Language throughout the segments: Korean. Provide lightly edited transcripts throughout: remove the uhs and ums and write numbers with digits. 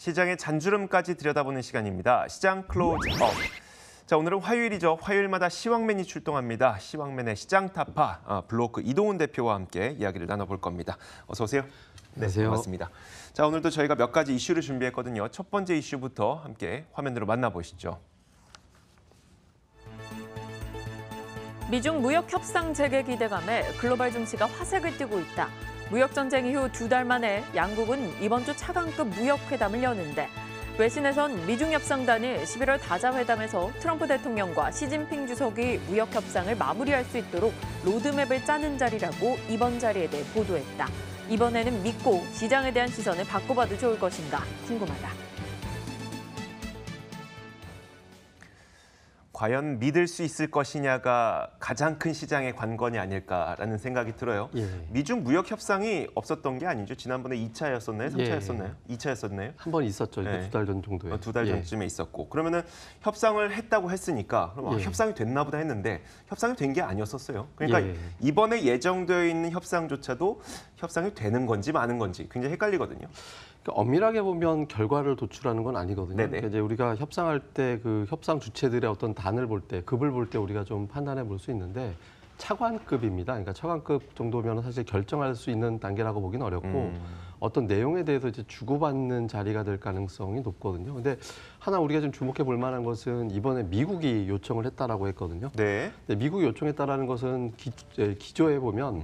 시장의 잔주름까지 들여다보는 시간입니다. 시장 클로즈업. 자, 오늘은 화요일이죠. 화요일마다 시황맨이 출동합니다. 시황맨의 시장 타파 블로크 이동훈 대표와 함께 이야기를 나눠볼 겁니다. 어서 오세요. 안녕하세요. 반갑습니다. 자, 오늘도 저희가 몇 가지 이슈를 준비했거든요. 첫 번째 이슈부터 함께 화면으로 만나보시죠. 미중 무역 협상 재개 기대감에 글로벌 증시가 화색을 띠고 있다. 무역 전쟁 이후 2달 만에 양국은 이번 주 차관급 무역 회담을 여는데 외신에선 미중 협상단이 11월 다자 회담에서 트럼프 대통령과 시진핑 주석이 무역 협상을 마무리할 수 있도록 로드맵을 짜는 자리라고 이번 자리에 대해 보도했다. 이번에는 믿고 시장에 대한 시선을 바꿔봐도 좋을 것인가 궁금하다. 과연 믿을 수 있을 것이냐가 가장 큰 시장의 관건이 아닐까라는 생각이 들어요. 예. 미중 무역 협상이 없었던 게 아니죠. 지난번에 2차였었나요? 3차였었나요? 예. 2차였었나요? 한 번 있었죠. 네. 2달 전 정도에. 2달 전쯤에 있었고. 그러면은 협상을 했다고 했으니까 그럼 예. 협상이 됐나 보다 했는데 협상이 된 게 아니었었어요. 그러니까 예. 이번에 예정되어 있는 협상조차도 협상이 되는 건지 마는 건지 굉장히 헷갈리거든요. 그러니까 엄밀하게 보면 결과를 도출하는 건 아니거든요. 네네. 그러니까 이제 우리가 협상할 때 그 협상 주체들의 어떤 단을 볼 때, 급을 볼 때 우리가 좀 판단해 볼 수 있는데 차관급입니다. 그러니까 차관급 정도면 사실 결정할 수 있는 단계라고 보기는 어렵고 어떤 내용에 대해서 이제 주고받는 자리가 될 가능성이 높거든요. 근데 하나 우리가 좀 주목해 볼 만한 것은 이번에 미국이 요청을 했다라고 했거든요. 네. 근데 미국이 요청했다라는 것은 기조에 보면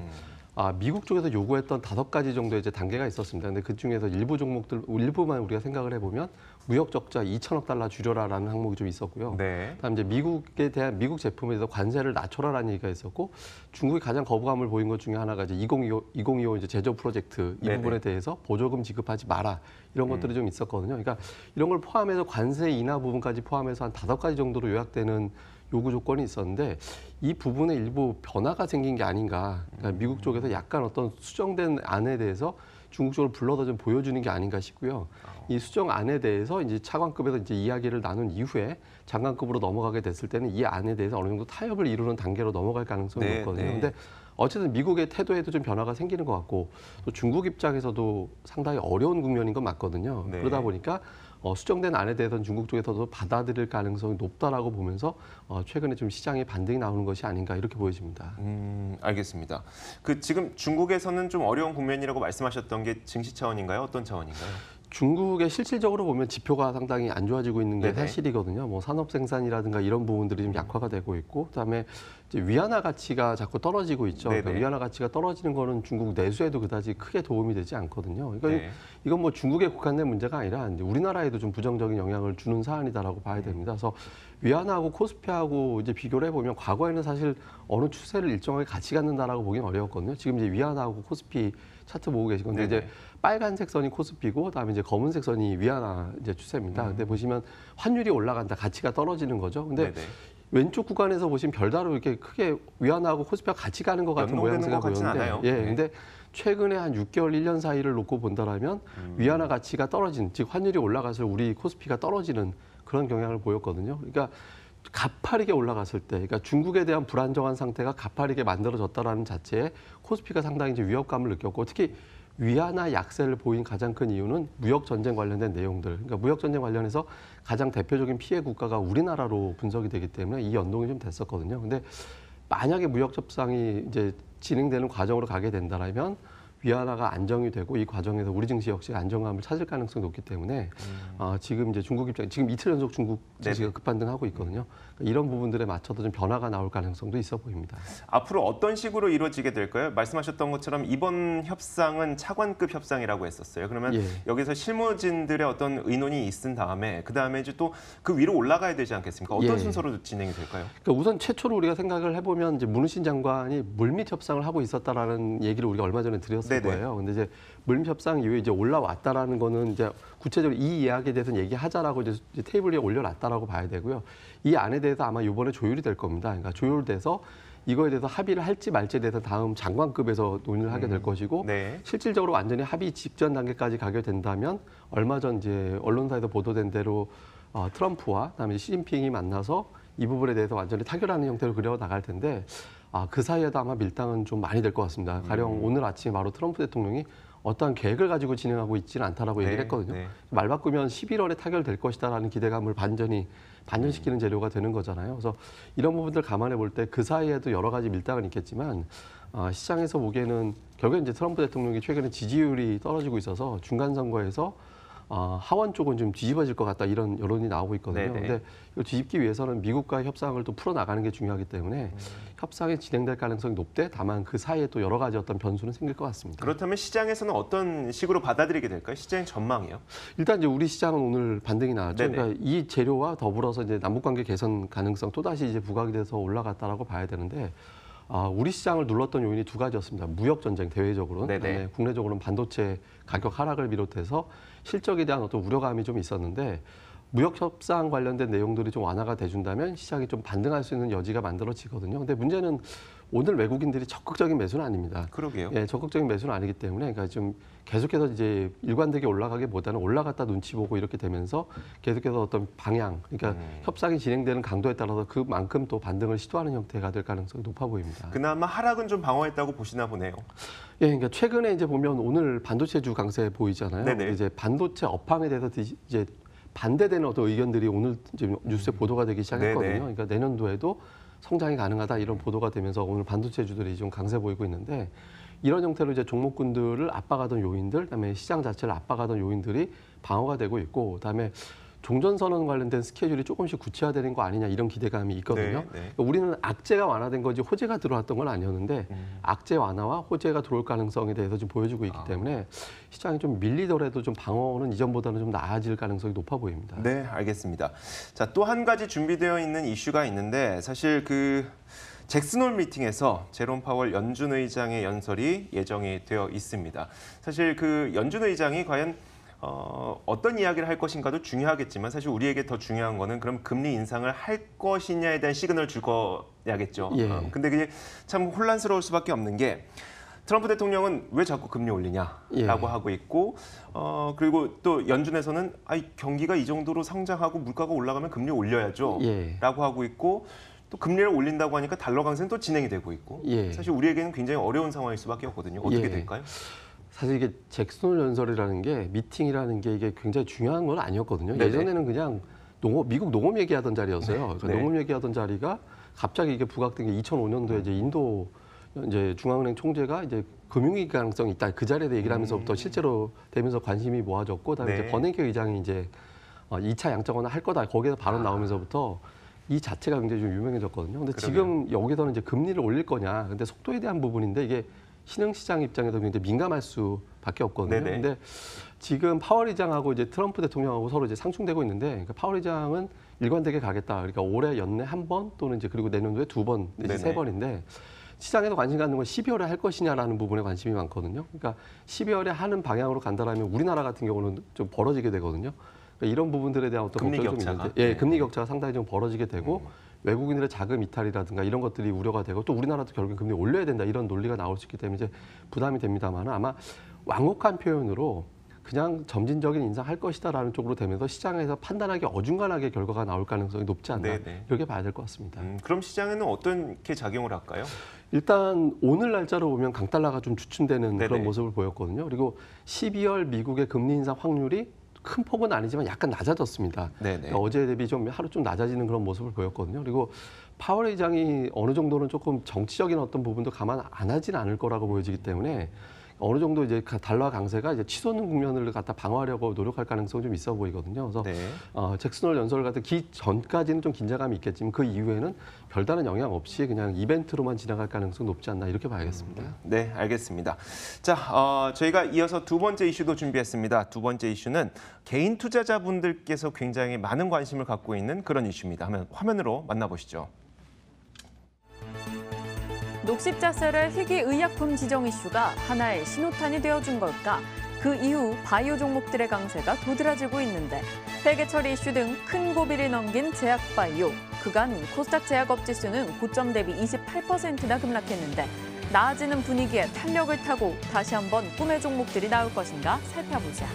미국 쪽에서 요구했던 5가지 정도의 이제 단계가 있었습니다. 근데 그 중에서 일부 종목들, 일부만 우리가 생각을 해보면 무역 적자 2천억 달러 줄여라라는 항목이 좀 있었고요. 네. 그다음 이제 미국에 대한 미국 제품에 대해서 관세를 낮춰라라는 얘기가 있었고 중국이 가장 거부감을 보인 것 중에 하나가 이제 2025 이제 제조 프로젝트 이 네네. 부분에 대해서 보조금 지급하지 마라 이런 것들이 좀 있었거든요. 그러니까 이런 걸 포함해서 관세 인하 부분까지 포함해서 한 5가지 정도로 요약되는 요구 조건이 있었는데 이 부분에 일부 변화가 생긴 게 아닌가. 그러니까 미국 쪽에서 약간 어떤 수정된 안에 대해서 중국 쪽을 불러다 좀 보여주는 게 아닌가 싶고요. 이 수정 안에 대해서 이제 차관급에서 이제 이야기를 나눈 이후에 장관급으로 넘어가게 됐을 때는 이 안에 대해서 어느 정도 타협을 이루는 단계로 넘어갈 가능성이 네, 높거든요. 네. 근데 어쨌든 미국의 태도에도 좀 변화가 생기는 것 같고 또 중국 입장에서도 상당히 어려운 국면인 건 맞거든요. 네. 그러다 보니까 수정된 안에 대해서는 중국 쪽에서도 받아들일 가능성이 높다라고 보면서 최근에 좀 시장에 반등이 나오는 것이 아닌가 이렇게 보여집니다. 알겠습니다. 그 지금 중국에서는 좀 어려운 국면이라고 말씀하셨던 게 증시 차원인가요? 어떤 차원인가요? 중국의 실질적으로 보면 지표가 상당히 안 좋아지고 있는 게 네네. 사실이거든요. 뭐 산업 생산이라든가 이런 부분들이 좀 약화가 되고 있고, 그다음에 이제 위안화 가치가 자꾸 떨어지고 있죠. 네네. 그러니까 위안화 가치가 떨어지는 거는 중국 내수에도 그다지 크게 도움이 되지 않거든요. 그러니까 네. 이건 뭐 중국에 국한된 문제가 아니라 이제 우리나라에도 좀 부정적인 영향을 주는 사안이다라고 봐야 됩니다. 그래서 위안화하고 코스피하고 이제 비교를 해보면 과거에는 사실 어느 추세를 일정하게 같이 갖는다라고 보기는 어려웠거든요. 지금 이제 위안화하고 코스피 차트 보고 계신 건데 네네. 이제 빨간색 선이 코스피고 그다음에 이제 검은색 선이 위안화 이제 추세입니다. 근데 보시면 환율이 올라간다, 가치가 떨어지는 거죠. 근데 네네. 왼쪽 구간에서 보시면 별다른 이렇게 크게 위안화하고 코스피가 같이 가는 것 같은 연동되는 모양새가 것 같진 보였는데, 않아요. 예, 네. 근데 최근에 한 6개월, 1년 사이를 놓고 본다라면 위안화 가치가 떨어진, 즉 환율이 올라가서 우리 코스피가 떨어지는 그런 경향을 보였거든요. 그러니까 가파르게 올라갔을 때, 그러니까 중국에 대한 불안정한 상태가 가파르게 만들어졌다라는 자체에 코스피가 상당히 이제 위협감을 느꼈고, 특히 위안화 약세를 보인 가장 큰 이유는 무역 전쟁 관련된 내용들. 그러니까 무역 전쟁 관련해서 가장 대표적인 피해 국가가 우리나라로 분석이 되기 때문에 이 연동이 좀 됐었거든요. 근데 만약에 무역 협상이 이제 진행되는 과정으로 가게 된다라면 위안화가 안정이 되고 이 과정에서 우리 증시 역시 안정감을 찾을 가능성이 높기 때문에 지금 이제 중국 입장, 지금 이틀 연속 중국 증시가 네네. 급반등하고 있거든요. 그러니까 이런 부분들에 맞춰서 좀 변화가 나올 가능성도 있어 보입니다. 앞으로 어떤 식으로 이루어지게 될까요? 말씀하셨던 것처럼 이번 협상은 차관급 협상이라고 했었어요. 그러면 예. 여기서 실무진들의 어떤 의논이 있은 다음에 그다음에 이제 또 그 위로 올라가야 되지 않겠습니까? 어떤 예. 순서로 진행이 될까요? 그러니까 우선 최초로 우리가 생각을 해보면 이제 문우신 장관이 물밑 협상을 하고 있었다라는 얘기를 우리가 얼마 전에 드렸을 네네. 거예요. 근데 이제 물밑 협상 이후에 이제 올라왔다라는 거는 이제 구체적으로 이 이야기에 대해서는 얘기하자라고 이제 테이블 위에 올려놨다라고 봐야 되고요. 이 안에 대해서 아마 이번에 조율이 될 겁니다. 그러니까 조율돼서 이거에 대해서 합의를 할지 말지에 대해서 다음 장관급에서 논의를 하게 될 것이고 네. 실질적으로 완전히 합의 직전 단계까지 가게 된다면 얼마 전 이제 언론사에서 보도된 대로 트럼프와 그다음에 시진핑이 만나서 이 부분에 대해서 완전히 타결하는 형태로 그려 나갈 텐데 그 사이에도 아마 밀당은 좀 많이 될 것 같습니다. 가령 오늘 아침에 바로 트럼프 대통령이 어떠한 계획을 가지고 진행하고 있지는 않다라고 얘기를 했거든요. 네. 말 바꾸면 11월에 타결될 것이다라는 기대감을 반전시키는 재료가 되는 거잖아요. 그래서 이런 부분들 감안해 볼 때 그 사이에도 여러 가지 밀당은 있겠지만 시장에서 보기에는 결국에 이제 트럼프 대통령이 최근에 지지율이 떨어지고 있어서 중간 선거에서 하원 쪽은 좀 뒤집어질 것 같다 이런 여론이 나오고 있거든요. 네네. 근데 이걸 뒤집기 위해서는 미국과의 협상을 또 풀어나가는 게 중요하기 때문에 협상이 진행될 가능성이 높대. 다만 그 사이에 또 여러 가지 어떤 변수는 생길 것 같습니다. 그렇다면 시장에서는 어떤 식으로 받아들이게 될까요? 시장 전망이요? 일단 이제 우리 시장은 오늘 반등이 나왔죠. 네네. 그러니까 이 재료와 더불어서 이제 남북관계 개선 가능성 또 다시 이제 부각이 돼서 올라갔다라고 봐야 되는데. 우리 시장을 눌렀던 요인이 두 가지였습니다. 무역 전쟁 대외적으로는, 네네. 그다음에 국내적으로는 반도체 가격 하락을 비롯해서 실적에 대한 어떤 우려감이 좀 있었는데 무역 협상 관련된 내용들이 좀 완화가 돼준다면 시장이 좀 반등할 수 있는 여지가 만들어지거든요. 근데 문제는 오늘 외국인들이 적극적인 매수는 아닙니다. 그러게요. 예, 적극적인 매수는 아니기 때문에 그러니까 좀 계속해서 이제 일관되게 올라가기보다는 올라갔다 눈치 보고 이렇게 되면서 계속해서 어떤 방향, 그러니까 협상이 진행되는 강도에 따라서 그만큼 또 반등을 시도하는 형태가 될 가능성이 높아 보입니다. 그나마 하락은 좀 방어했다고 보시나 보네요. 예, 그러니까 최근에 이제 보면 오늘 반도체주 강세 보이잖아요. 네네. 이제 반도체 업황에 대해서 이제 반대되는 어떤 의견들이 오늘 이제 뉴스에 보도가 되기 시작했거든요. 네네. 그러니까 내년도에도 성장이 가능하다 이런 보도가 되면서 오늘 반도체주들이 좀 강세 보이고 있는데 이런 형태로 이제 종목군들을 압박하던 요인들, 그다음에 시장 자체를 압박하던 요인들이 방어가 되고 있고, 그다음에 종전선언 관련된 스케줄이 조금씩 구체화되는 거 아니냐 이런 기대감이 있거든요. 네. 그러니까 우리는 악재가 완화된 거지 호재가 들어왔던 건 아니었는데 악재 완화와 호재가 들어올 가능성에 대해서 좀 보여주고 있기 때문에 시장이 좀 밀리더라도 좀 방어는 이전보다는 좀 나아질 가능성이 높아 보입니다. 네, 알겠습니다. 자, 또 한 가지 준비되어 있는 이슈가 있는데 사실 그 잭슨홀 미팅에서 제롬 파월 연준 의장의 연설이 예정이 되어 있습니다. 사실 그 연준 의장이 과연 어떤 이야기를 할 것인가도 중요하겠지만 사실 우리에게 더 중요한 거는 그럼 금리 인상을 할 것이냐에 대한 시그널을 줄 거야겠죠. 예. 근데 그게 참 혼란스러울 수밖에 없는 게 트럼프 대통령은 왜 자꾸 금리 올리냐라고 예. 하고 있고 그리고 또 연준에서는 경기가 이 정도로 성장하고 물가가 올라가면 금리 올려야죠 예. 라고 하고 있고 또 금리를 올린다고 하니까 달러 강세는 또 진행이 되고 있고 예. 사실 우리에게는 굉장히 어려운 상황일 수밖에 없거든요. 어떻게 예. 될까요? 사실 이게 잭슨홀 연설이라는 게 미팅이라는 게 이게 굉장히 중요한 건 아니었거든요. 네네. 예전에는 그냥 미국 농업 얘기하던 자리였어요. 그러니까 네. 농업 얘기하던 자리가 갑자기 이게 부각된 게 2005년도에 이제 인도 이제 중앙은행 총재가 이제 금융위기 가능성이 있다. 그 자리에 대해 얘기를 하면서부터 실제로 되면서 관심이 모아졌고, 그다음에 네. 이제 버냉키 의장이 이제 2차 양적 완화 할 거다. 거기에서 발언 나오면서부터 이 자체가 굉장히 좀 유명해졌거든요. 근데 지금 여기서는 이제 금리를 올릴 거냐. 근데 속도에 대한 부분인데 이게 신흥시장 입장에서 굉장히 민감할 수밖에 없거든요. 네네. 근데 지금 파월 의장하고 이제 트럼프 대통령하고 서로 이제 상충되고 있는데, 그러니까 파월 의장은 일관되게 가겠다. 그러니까 올해 연내 한 번 또는 이제 그리고 내년도에 두 번 내지 네네. 세 번인데 시장에서 관심 갖는 건 12월에 할 것이냐라는 부분에 관심이 많거든요. 그러니까 12월에 하는 방향으로 간다라면 우리나라 같은 경우는 좀 벌어지게 되거든요. 그러니까 이런 부분들에 대한 어떤 금리 걱정이 좀 격차가? 있는데, 예, 네. 금리 격차가 상당히 좀 벌어지게 되고 외국인들의 자금 이탈이라든가 이런 것들이 우려가 되고 또 우리나라도 결국 금리 올려야 된다 이런 논리가 나올 수 있기 때문에 이제 부담이 됩니다만 아마 완곡한 표현으로 그냥 점진적인 인상할 것이다라는 쪽으로 되면서 시장에서 판단하기 어중간하게 결과가 나올 가능성이 높지 않나 네네. 이렇게 봐야 될 것 같습니다. 그럼 시장에는 어떻게 작용을 할까요? 일단 오늘 날짜로 보면 강달러가 좀 주춤되는 네네. 그런 모습을 보였거든요. 그리고 12월 미국의 금리 인상 확률이 큰 폭은 아니지만 약간 낮아졌습니다. 네네. 그러니까 어제 대비 좀 하루 좀 낮아지는 그런 모습을 보였거든요. 그리고 파월 의장이 어느 정도는 조금 정치적인 어떤 부분도 감안 안 하지는 않을 거라고 보여지기 때문에 어느 정도 이제 달러 강세가 이제 치솟는 국면을 갖다 방어하려고 노력할 가능성이 좀 있어 보이거든요. 그래서 네. 잭슨홀 연설 같은 기 전까지는 좀 긴장감이 있겠지만 그 이후에는 별다른 영향 없이 그냥 이벤트로만 지나갈 가능성이 높지 않나 이렇게 봐야겠습니다. 네, 알겠습니다. 자, 저희가 이어서 두 번째 이슈도 준비했습니다. 두 번째 이슈는 개인 투자자분들께서 굉장히 많은 관심을 갖고 있는 그런 이슈입니다. 화면으로 만나보시죠. 녹십자셀의 희귀의약품 지정 이슈가 하나의 신호탄이 되어준 걸까? 그 이후 바이오 종목들의 강세가 도드라지고 있는데 회계 처리 이슈 등 큰 고비를 넘긴 제약바이오. 그간 코스닥 제약업 지수는 고점 대비 28%나 급락했는데 나아지는 분위기에 탄력을 타고 다시 한번 꿈의 종목들이 나올 것인가 살펴보자.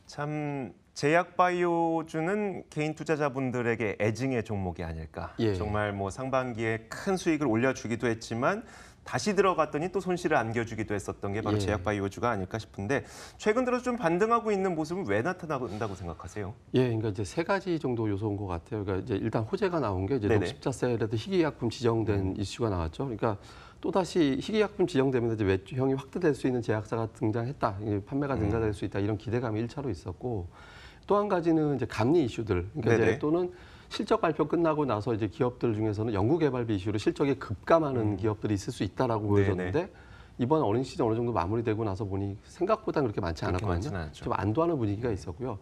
참 제약바이오주는 개인 투자자분들에게 애증의 종목이 아닐까. 예. 정말 뭐 상반기에 큰 수익을 올려주기도 했지만 다시 들어갔더니 또 손실을 안겨주기도 했었던 게 바로 예. 제약바이오주가 아닐까 싶은데 최근 들어서 좀 반등하고 있는 모습은 왜 나타난다고 생각하세요? 예, 그러니까 이제 세 가지 정도 요소인 것 같아요. 그러니까 이제 일단 호재가 나온 게 이제 네네. 녹십자세라도 희귀약품 지정된 이슈가 나왔죠. 그러니까 또 다시 희귀약품 지정되면 이제 외형이 확대될 수 있는 제약사가 등장했다, 판매가 증가될 수 있다 이런 기대감이 1차로 있었고 또 한 가지는 이제 감리 이슈들, 그러니까 네네. 이제 또는 실적 발표 끝나고 나서 이제 기업들 중에서는 연구개발비 이슈로 실적이 급감하는 기업들이 있을 수 있다라고 보여졌는데 이번 어린 시즌 어느 정도 마무리되고 나서 보니 생각보다 그렇게 많지 그렇게 않았거든요. 많지는 않죠. 좀 안도하는 분위기가 있었고요.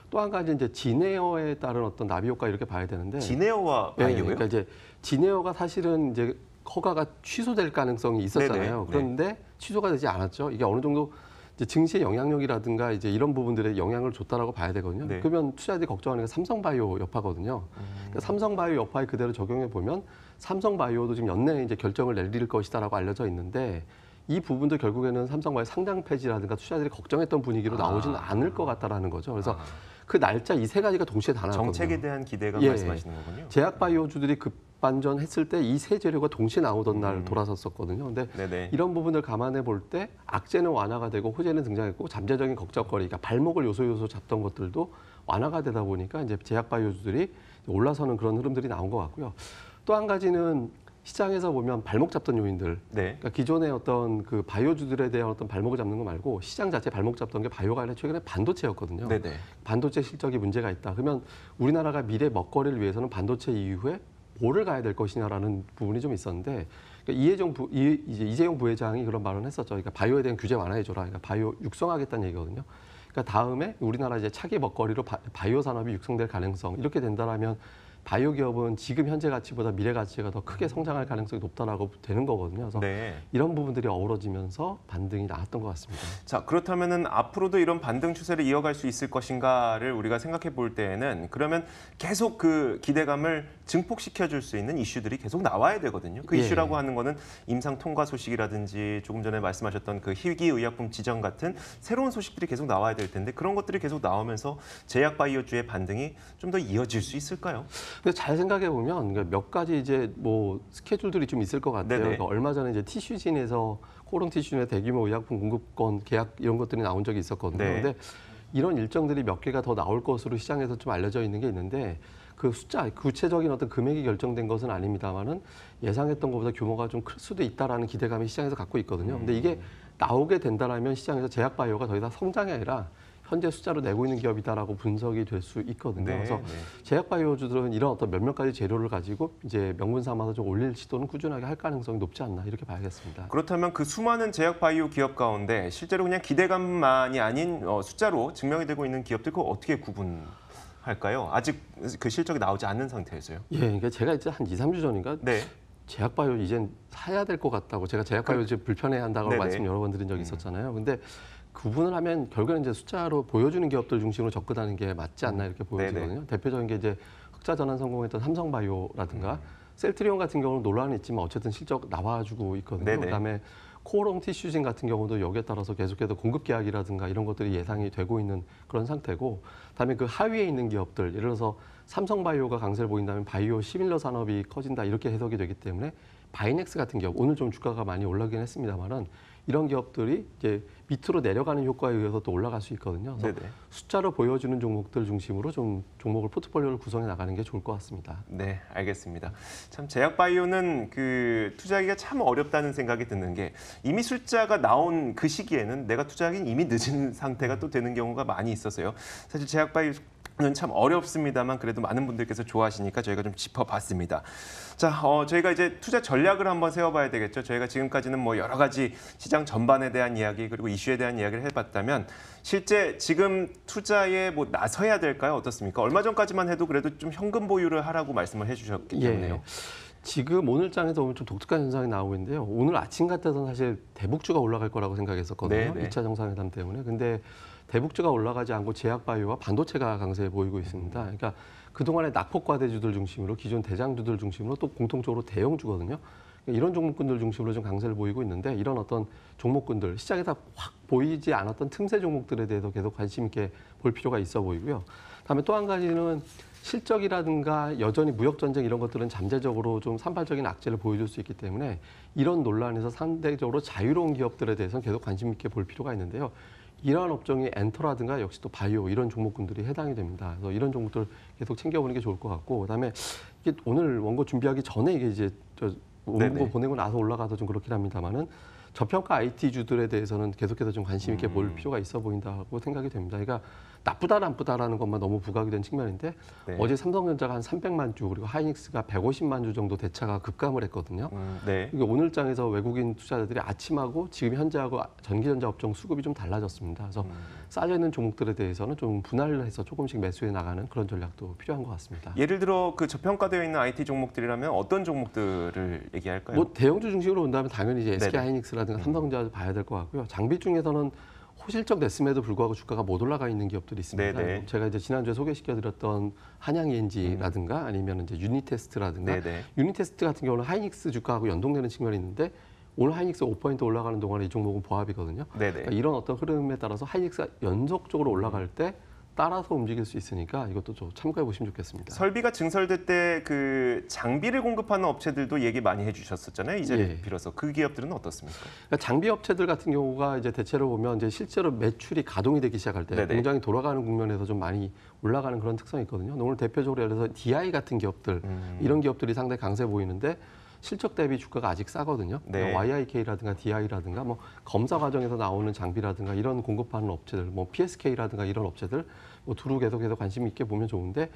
또 한 가지 이제 진에어에 따른 어떤 나비 효과 이렇게 봐야 되는데 지네어와 예, 바이오요? 그러니까 이제 진에어가 사실은 이제 허가가 취소될 가능성이 있었잖아요. 네네. 그런데 취소가 되지 않았죠. 이게 어느 정도 이제 증시의 영향력이라든가 이제 이런 부분들에 영향을 줬다라고 봐야 되거든요. 네. 그러면 투자자들이 걱정하는 게 삼성바이오 여파거든요. 그러니까 삼성바이오 여파에 그대로 적용해 보면 삼성바이오도 지금 연내에 이제 결정을 내릴 것이다라고 알려져 있는데 이 부분도 결국에는 삼성바이오 상장 폐지라든가 투자자들이 걱정했던 분위기로 나오지는 않을 것 같다라는 거죠. 그래서 그 날짜 이 세 가지가 동시에 다 나왔거든요. 정책에 대한 기대감 예. 말씀하시는 거군요. 제약바이오주들이 급반전했을 때 이 세 재료가 동시에 나오던 날 돌아섰었거든요. 근데 네네. 이런 부분을 감안해 볼 때 악재는 완화가 되고 호재는 등장했고 잠재적인 걱정거리, 그러니까 발목을 요소 잡던 것들도 완화가 되다 보니까 이제 제약바이오주들이 올라서는 그런 흐름들이 나온 것 같고요. 또 한 가지는 시장에서 보면 발목 잡던 요인들, 네. 그러니까 기존의 어떤 그 바이오주들에 대한 어떤 발목을 잡는 거 말고 시장 자체 발목 잡던 게 바이오가 아니라 최근에 반도체였거든요. 네네. 반도체 실적이 문제가 있다. 그러면 우리나라가 미래 먹거리를 위해서는 반도체 이후에 뭐를 가야 될 것이냐라는 부분이 좀 있었는데 그러니까 이재용 부회장이 그런 발언을 했었죠. 그러니까 바이오에 대한 규제 완화해줘라. 그러니까 바이오 육성하겠다는 얘기거든요. 그러니까 다음에 우리나라 이제 차기 먹거리로 바이오 산업이 육성될 가능성 이렇게 된다라면 바이오 기업은 지금 현재 가치보다 미래 가치가 더 크게 성장할 가능성이 높다라고 되는 거거든요. 그래서 네. 이런 부분들이 어우러지면서 반등이 나왔던 것 같습니다. 자, 그렇다면은 앞으로도 이런 반등 추세를 이어갈 수 있을 것인가를 우리가 생각해 볼 때에는 그러면 계속 그 기대감을 증폭시켜 줄 수 있는 이슈들이 계속 나와야 되거든요. 그 예. 이슈라고 하는 거는 임상 통과 소식이라든지 조금 전에 말씀하셨던 그 희귀 의약품 지정 같은 새로운 소식들이 계속 나와야 될 텐데 그런 것들이 계속 나오면서 제약 바이오주의 반등이 좀 더 이어질 수 있을까요? 근데 잘 생각해 보면 그러니까 몇 가지 이제 뭐 스케줄들이 좀 있을 것 같아요. 네네. 그러니까 얼마 전에 이제 티슈진에서 코롱 티슈진의 대규모 의약품 공급권 계약 이런 것들이 나온 적이 있었거든요. 네. 근데 이런 일정들이 몇 개가 더 나올 것으로 시장에서 좀 알려져 있는 게 있는데 그 숫자, 구체적인 어떤 금액이 결정된 것은 아닙니다만은 예상했던 것보다 규모가 좀 클 수도 있다라는 기대감이 시장에서 갖고 있거든요. 근데 이게 나오게 된다라면 시장에서 제약 바이오가 더 이상 성장이 아니라 현재 숫자로 내고 있는 기업이다라고 분석이 될 수 있거든요. 네, 그래서 네. 제약 바이오주들은 이런 어떤 몇몇 가지 재료를 가지고 이제 명분 삼아서 좀 올릴 시도는 꾸준하게 할 가능성이 높지 않나 이렇게 봐야겠습니다. 그렇다면 그 수많은 제약 바이오 기업 가운데 실제로 그냥 기대감만이 아닌 숫자로 증명이 되고 있는 기업들 그거 어떻게 구분할까요? 아직 그 실적이 나오지 않는 상태에서요. 예, 그러니까 제가 이제 한 2, 3주 전인가 네. 제약 바이오 이젠 사야 될 것 같다고 제가 제약 바이오 지금 불편해 한다고 네네. 말씀 여러 번 드린 적이 있었잖아요. 근데 구분을 하면 결국에는 이제 숫자로 보여주는 기업들 중심으로 접근하는 게 맞지 않나 이렇게 보여지거든요. 대표적인 게 이제 흑자 전환 성공했던 삼성바이오라든가 셀트리온 같은 경우는 논란이 있지만 어쨌든 실적 나와주고 있거든요. 네네. 그다음에 코오롱 티슈진 같은 경우도 여기에 따라서 계속해서 공급 계약이라든가 이런 것들이 예상이 되고 있는 그런 상태고, 그다음에 그 하위에 있는 기업들, 예를 들어서 삼성바이오가 강세를 보인다면 바이오 시밀러 산업이 커진다 이렇게 해석이 되기 때문에 바이넥스 같은 기업, 오늘 좀 주가가 많이 올라가긴 했습니다만은 이런 기업들이 이제 밑으로 내려가는 효과에 의해서 또 올라갈 수 있거든요. 그래서 네네. 숫자로 보여주는 종목들 중심으로 좀 종목을 포트폴리오를 구성해 나가는 게 좋을 것 같습니다. 네, 알겠습니다. 참 제약 바이오는 그 투자하기가 참 어렵다는 생각이 드는 게 이미 숫자가 나온 그 시기에는 내가 투자하기는 이미 늦은 상태가 또 되는 경우가 많이 있어서요. 사실 제약 바이오는 참 어렵습니다만 그래도 많은 분들께서 좋아하시니까 저희가 좀 짚어봤습니다. 자, 저희가 이제 투자 전략을 한번 세워봐야 되겠죠. 저희가 지금까지는 뭐 여러 가지 시장 전반에 대한 이야기 그리고 이슈에 대한 이야기를 해봤다면 실제 지금 투자에 뭐 나서야 될까요? 어떻습니까? 얼마 전까지만 해도 그래도 좀 현금 보유를 하라고 말씀을 해주셨기 때문에요. 지금 오늘 장에서 보면 좀 독특한 현상이 나오고 있는데요. 오늘 아침 같아서는 사실 대북주가 올라갈 거라고 생각했었거든요. 네네. 2차 정상회담 때문에. 근데 대북주가 올라가지 않고 제약바이오와 반도체가 강세해 보이고 있습니다. 그러니까 그동안의 낙폭과대주들 중심으로 기존 대장주들 중심으로 또 공통적으로 대형주거든요. 이런 종목군들 중심으로 좀 강세를 보이고 있는데 이런 어떤 종목군들, 시장에서 확 보이지 않았던 틈새 종목들에 대해서 계속 관심 있게 볼 필요가 있어 보이고요. 다음에 또 한 가지는 실적이라든가 여전히 무역 전쟁 이런 것들은 잠재적으로 좀 산발적인 악재를 보여줄 수 있기 때문에 이런 논란에서 상대적으로 자유로운 기업들에 대해서는 계속 관심 있게 볼 필요가 있는데요. 이러한 업종이 엔터라든가 역시 또 바이오 이런 종목군들이 해당이 됩니다. 그래서 이런 종목들 계속 챙겨보는 게 좋을 것 같고, 그다음에 이게 오늘 원고 준비하기 전에 이게 이제 원고 보내고 나서 올라가서 좀 그렇긴 합니다만은 저평가 IT주들에 대해서는 계속해서 좀 관심 있게 볼 필요가 있어 보인다고 생각이 됩니다. 그러니까 나쁘다 나쁘다라는 것만 너무 부각이 된 측면인데 네. 어제 삼성전자가 한 300만 주 그리고 하이닉스가 150만 주 정도 대차가 급감을 했거든요. 네. 그러니까 오늘 장에서 외국인 투자자들이 아침하고 지금 현재하고 전기전자 업종 수급이 좀 달라졌습니다. 그래서 쌓여 있는 종목들에 대해서는 좀 분할을 해서 조금씩 매수해 나가는 그런 전략도 필요한 것 같습니다. 예를 들어 그 저평가되어 있는 IT 종목들이라면 어떤 종목들을 얘기할까요? 뭐 대형주 중심으로 본다면 당연히 이제 SK 네네. 하이닉스라든가 삼성전자 봐야 될 것 같고요. 장비 중에서는 호실적 냈음에도 불구하고 주가가 못 올라가 있는 기업들이 있습니다. 네네. 제가 이제 지난주에 소개시켜드렸던 한양 ENG라든가 아니면 이제 유니테스트라든가 네네. 유니테스트 같은 경우는 하이닉스 주가하고 연동되는 측면이 있는데 오늘 하이닉스 5% 올라가는 동안에 이 종목은 보합이거든요. 네네. 그러니까 이런 어떤 흐름에 따라서 하이닉스가 연속적으로 올라갈 때 따라서 움직일 수 있으니까 이것도 좀 참고해 보시면 좋겠습니다. 설비가 증설될 때 그 장비를 공급하는 업체들도 얘기 많이 해주셨었잖아요. 이 자리를 예. 빌어서 그 기업들은 어떻습니까? 그러니까 장비 업체들 같은 경우가 이제 대체로 보면 이제 실제로 매출이 가동이 되기 시작할 때 네네. 공장이 돌아가는 국면에서 좀 많이 올라가는 그런 특성이 있거든요. 오늘 대표적으로 예를 들어서 DI 같은 기업들 이런 기업들이 상당히 강세 보이는데 실적 대비 주가가 아직 싸거든요. 네. YIK라든가 DI라든가 뭐 검사 과정에서 나오는 장비라든가 이런 공급하는 업체들, 뭐 PSK라든가 이런 업체들 뭐 두루 계속해서 관심 있게 보면 좋은데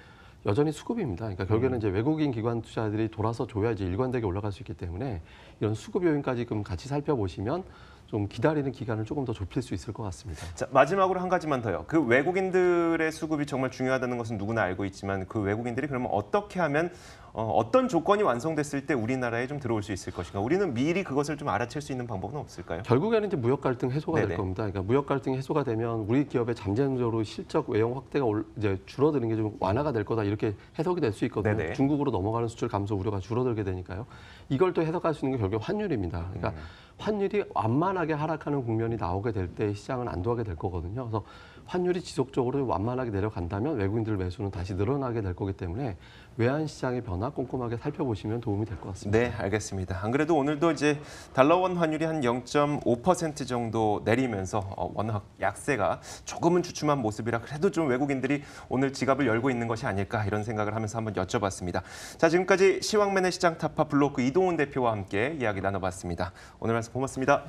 여전히 수급입니다. 그러니까 결국에는 이제 외국인 기관 투자들이 돌아서 줘야지 일관되게 올라갈 수 있기 때문에 이런 수급 요인까지 좀 같이 살펴보시면 좀 기다리는 기간을 조금 더 좁힐 수 있을 것 같습니다. 자, 마지막으로 한 가지만 더요. 그 외국인들의 수급이 정말 중요하다는 것은 누구나 알고 있지만 그 외국인들이 그러면 어떻게 하면 어떤 조건이 완성됐을 때 우리나라에 좀 들어올 수 있을 것인가? 우리는 미리 그것을 좀 알아챌 수 있는 방법은 없을까요? 결국에는 이제 무역 갈등 해소가 네네. 될 겁니다. 그러니까 무역 갈등이 해소가 되면 우리 기업의 잠재적으로 실적 외형 확대가 이제 줄어드는 게 좀 완화가 될 거다 이렇게 해석이 될 수 있거든요. 네네. 중국으로 넘어가는 수출 감소 우려가 줄어들게 되니까요. 이걸 또 해석할 수 있는 게 결국 환율입니다. 그러니까 환율이 완만하게 하락하는 국면이 나오게 될 때 시장은 안도하게 될 거거든요. 그래서 환율이 지속적으로 완만하게 내려간다면 외국인들 매수는 다시 늘어나게 될 거기 때문에 외환 시장의 변화 꼼꼼하게 살펴보시면 도움이 될 것 같습니다. 네, 알겠습니다. 안 그래도 오늘도 이제 달러원 환율이 한 0.5% 정도 내리면서 워낙 약세가 조금은 주춤한 모습이라 그래도 좀 외국인들이 오늘 지갑을 열고 있는 것이 아닐까 이런 생각을 하면서 한번 여쭤봤습니다. 자, 지금까지 시황맨의 시장 타파 블로크 이동훈 대표와 함께 이야기 나눠봤습니다. 오늘 말씀 고맙습니다.